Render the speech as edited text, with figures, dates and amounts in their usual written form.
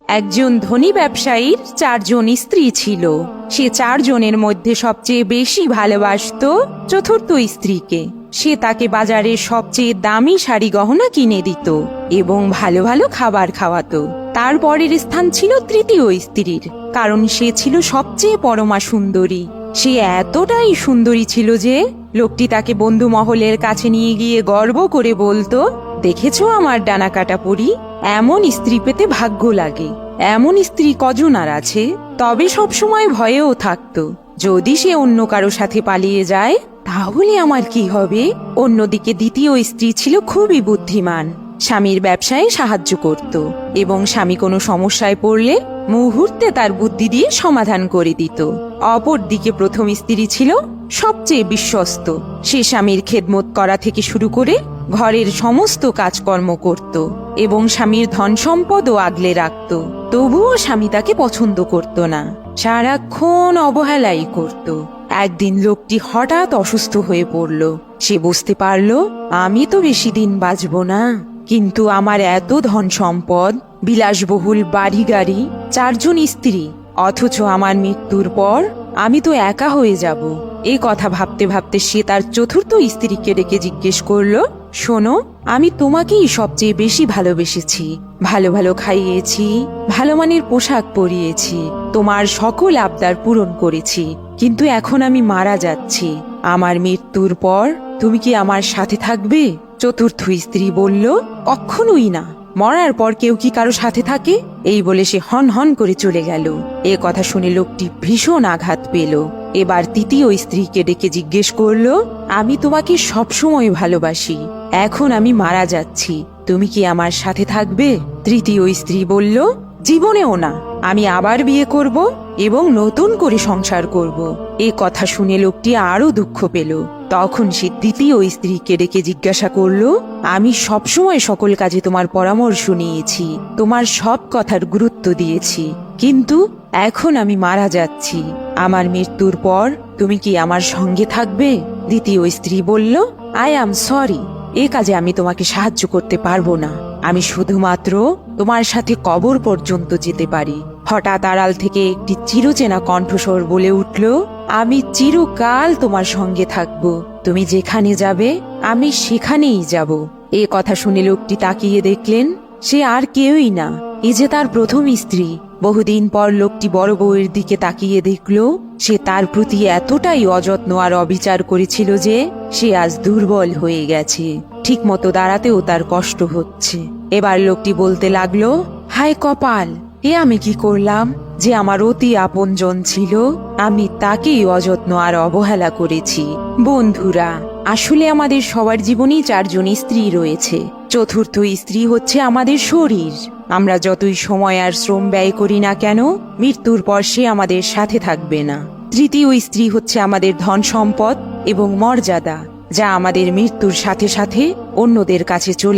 একজন ধনী ব্যবসায়ীর 4 জন স্ত্রী ছিল। সে 4 জনের মধ্যে সবচেয়ে বেশি ভালোবাসতো চতুর্থ স্ত্রীকে। সে তাকে বাজারের সবচেয়ে দামি শাড়ি গহনা কিনে দিত এবং ভালো ভালো খাবার খাওয়াতো। তার পরের স্থান ছিল তৃতীয় স্ত্রীর, কারণ সে ছিল সবচেয়ে পরমা সুন্দরী। সে এতটাই সুন্দরী ছিল যে লোকটি তাকে বন্ধু মহলের কাছে নিয়ে গিয়ে গর্ব করে বলতো, দেখেছো আমার ডানা কাটা পরি, এমন স্ত্রী পেতে ভাগ্য লাগে। এমন স্ত্রী কজন আর আছে? তবে সবসময় ভয়েও থাকতো, যদি সে অন্য কারো সাথে পালিয়ে যায় তাহলে আমার কি হবে। অন্যদিকে দ্বিতীয় স্ত্রী ছিল খুবই বুদ্ধিমান। স্বামীর ব্যবসায় সাহায্য করত এবং স্বামী কোনো সমস্যায় পড়লে মুহূর্তে তার বুদ্ধি দিয়ে সমাধান করে দিত। অপরদিকে প্রথম স্ত্রী ছিল সবচেয়ে বিশ্বস্ত। সে স্বামীর খেদমত করা থেকে শুরু করে ঘরের সমস্ত কাজকর্ম করত এবং স্বামীর ধন সম্পদও আগলে রাখত। তবুও স্বামী তাকে পছন্দ করত না, সারাক্ষণ অবহেলাই করত। একদিন লোকটি হঠাৎ অসুস্থ হয়ে পড়ল। সে বুঝতে পারল, আমি তো বেশি দিন বাঁচব না, কিন্তু আমার এত ধন সম্পদ, বিলাসবহুল বাড়ি গাড়ি, 4 জন স্ত্রী, অথচ আমার মৃত্যুর পর আমি তো একা হয়ে যাব। এই কথা ভাবতে ভাবতে সে তার চতুর্থ স্ত্রীকে ডেকে জিজ্ঞেস করলো, শোনো, আমি তোমাকেই সবচেয়ে বেশি ভালোবেসেছি, ভালো ভালো খাইয়েছি, ভালো মানের পোশাক পরিয়েছি, তোমার সকল আবদার পূরণ করেছি, কিন্তু এখন আমি মারা যাচ্ছি। আমার মৃত্যুর পর তুমি কি আমার সাথে থাকবে? চতুর্থ স্ত্রী বলল, কখনোই না, মরার পর কেউ কি কারো সাথে থাকে? এই বলে সে হন হন করে চলে গেল। এ কথা শুনে লোকটি ভীষণ আঘাত পেল। এবার তৃতীয় স্ত্রীকে ডেকে জিজ্ঞেস করলো, আমি তোমাকে সবসময় ভালোবাসি, এখন আমি মারা যাচ্ছি, তুমি কি আমার সাথে থাকবে? তৃতীয় স্ত্রী বলল, জীবনেও না, আমি আবার বিয়ে করব এবং নতুন করে সংসার করব। এ কথা শুনে লোকটি আরো দুঃখ পেল। তখন সে দ্বিতীয় স্ত্রীকে ডেকে জিজ্ঞাসা করলো, আমি সবসময় সকল কাজে তোমার পরামর্শ নিয়েছি, তোমার সব কথার গুরুত্ব দিয়েছি, কিন্তু এখন আমি মারা যাচ্ছি, আমার মৃত্যুর পর তুমি কি আমার সঙ্গে থাকবে? দ্বিতীয় স্ত্রী বলল, আই অ্যাম সরি, এ কাজে আমি তোমাকে সাহায্য করতে পারবো না, আমি শুধুমাত্র তোমার সাথে কবর পর্যন্ত যেতে পারি। হঠাৎ আড়াল থেকে একটি চিরচেনা কণ্ঠস্বর বলে উঠল, আমি চিরকাল তোমার সঙ্গে থাকব, তুমি যেখানে যাবে আমি সেখানেই যাব। এ কথা শুনে লোকটি তাকিয়ে দেখলেন, সে আর কেউই না, এ যে তার প্রথম স্ত্রী। বহুদিন পর লোকটি বড় বউয়ের দিকে তাকিয়ে দেখল, সে তার প্রতি এতটাই অযত্ন আর অবিচার করেছিল যে সে আজ দুর্বল হয়ে গেছে, ঠিক মতো দাঁড়াতেও তার কষ্ট হচ্ছে। এবার লোকটি বলতে লাগলো, হায় কপাল, এ আমি কি করলাম যে আমার অতি আপনজন ছিল, আমি তাকেই অযত্ন আর অবহেলা করেছি। বন্ধুরা, আসলে আমাদের সবার জীবনেই 4 জন স্ত্রী রয়েছে। চতুর্থ স্ত্রী হচ্ছে আমাদের শরীর। আমরা যতই সময় আর শ্রম ব্যয় করি না কেন, মৃত্যুর পর সে আমাদের সাথে থাকবে না। তৃতীয় স্ত্রী হচ্ছে আমাদের ধন সম্পদ এবং মর্যাদা, যা আমাদের মৃত্যুর সাথে সাথে অন্যদের কাছে চলে